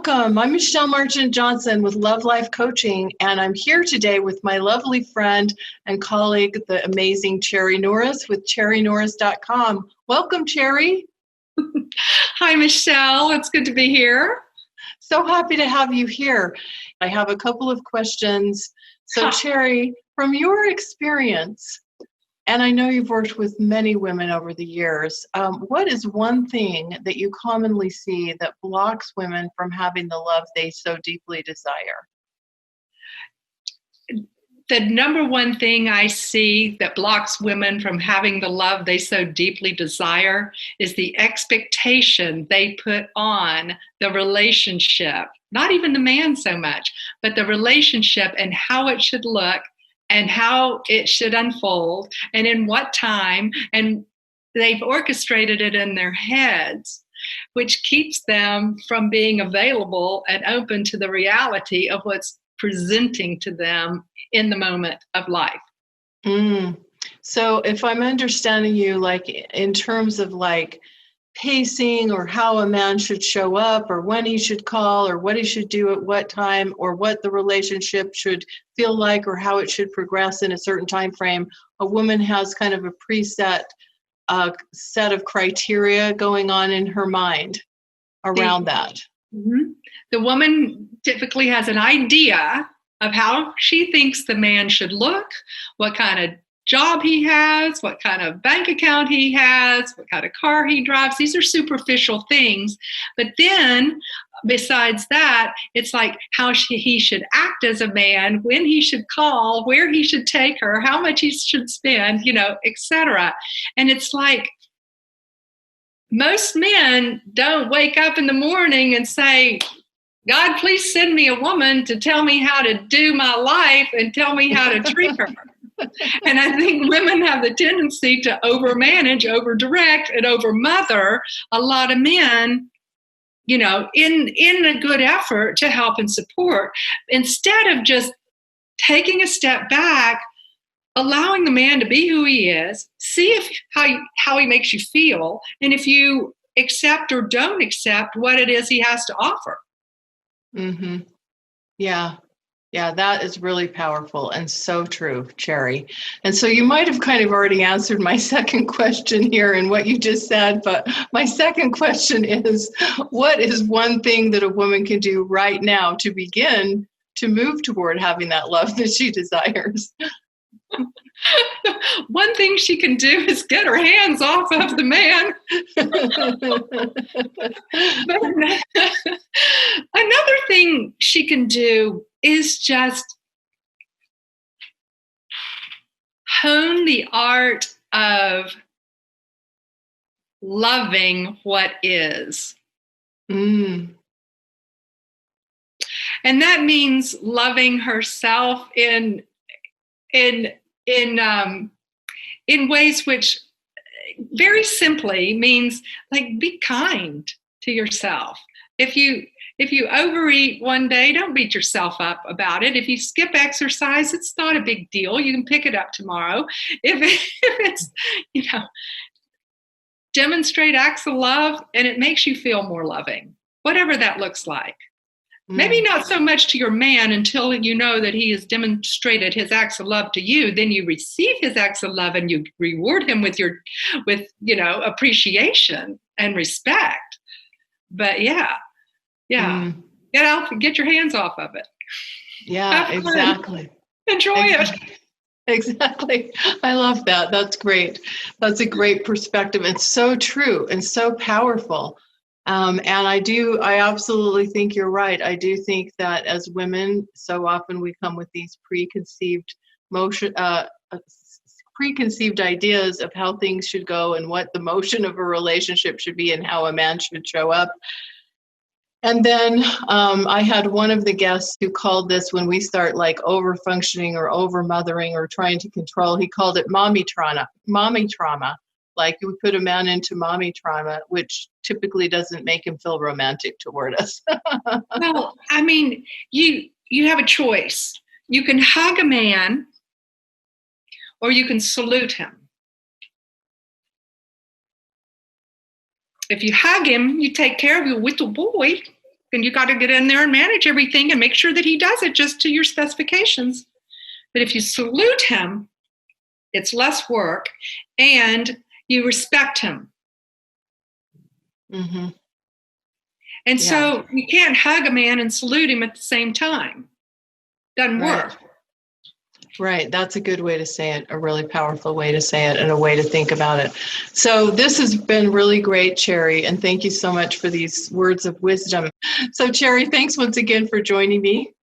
Welcome. I'm Michelle Marchant Johnson with Love Life Coaching, and I'm here today with my lovely friend and colleague, the amazing Cherry Norris with cherrynorris.com. Welcome, Cherry. Hi, Michelle. It's good to be here. So happy to have you here. I have a couple of questions. So, Cherry, from your experience, and I know you've worked with many women over the years, what is one thing that you commonly see that blocks women from having the love they so deeply desire? The number one thing I see that blocks women from having the love they so deeply desire is the expectation they put on the relationship, not even the man so much, but the relationship and how it should look and how it should unfold and in what time. And they've orchestrated it in their heads, which keeps them from being available and open to the reality of what's presenting to them in the moment of life. So if I'm understanding you, like in terms of like pacing or how a man should show up or when he should call or what he should do at what time or what the relationship should feel like or how it should progress in a certain time frame, a woman has kind of a preset set of criteria going on in her mind around that. Mm-hmm. The woman typically has an idea of how she thinks the man should look, what kind of job he has, what kind of bank account he has, what kind of car he drives. These are superficial things. But then besides that, it's like how he should act as a man, when he should call, where he should take her, how much he should spend, etc. And it's like most men don't wake up in the morning and say, God, please send me a woman to tell me how to do my life and tell me how to treat her. And I think women have the tendency to overmanage, overdirect, and overmother a lot of men, in a good effort to help and support, instead of just taking a step back, allowing the man to be who he is, see how he makes you feel, and if you accept or don't accept what it is he has to offer. Mm-hmm. Yeah, that is really powerful and so true, Cherry. And so you might have kind of already answered my second question here in what you just said, but my second question is, what is one thing that a woman can do right now to begin to move toward having that love that she desires? One thing she can do is get her hands off of the man. But another thing she can do is just hone the art of loving what is. And that means loving herself in ways which very simply means like be kind to yourself. If you overeat one day, don't beat yourself up about it. If you skip exercise, it's not a big deal. You can pick it up tomorrow. If it's, demonstrate acts of love and it makes you feel more loving, whatever that looks like. Maybe not so much to your man until you know that he has demonstrated his acts of love to you. Then you receive his acts of love and you reward him with appreciation and respect. But get your hands off of it. Yeah, exactly. Enjoy it. Exactly. I love that. That's great. That's a great perspective. It's so true and so powerful. And I absolutely think you're right. I do think that as women, so often we come with these preconceived ideas of how things should go and what the motion of a relationship should be and how a man should show up. And then I had one of the guests who called this, when we start like over functioning or over mothering or trying to control, he called it mommy trauma. Like we put a man into mommy trauma, which typically doesn't make him feel romantic toward us. Well, I mean, you have a choice. You can hug a man or you can salute him. If you hug him, you take care of your little boy. And you got to get in there and manage everything and make sure that he does it just to your specifications. But if you salute him, it's less work, and you respect him. Mm-hmm. And so you can't hug a man and salute him at the same time. Doesn't work. Right. That's a good way to say it, a really powerful way to say it, and a way to think about it. So this has been really great, Cherry, and thank you so much for these words of wisdom. So Cherry, thanks once again for joining me.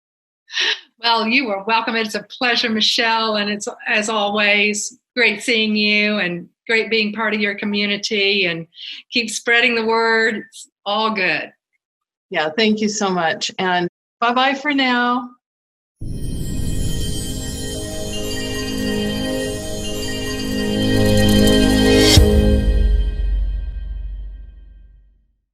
Well, you are welcome. It's a pleasure, Michelle, and it's, as always, great seeing you and great being part of your community, and keep spreading the word. It's all good. Yeah, thank you so much. And bye-bye for now.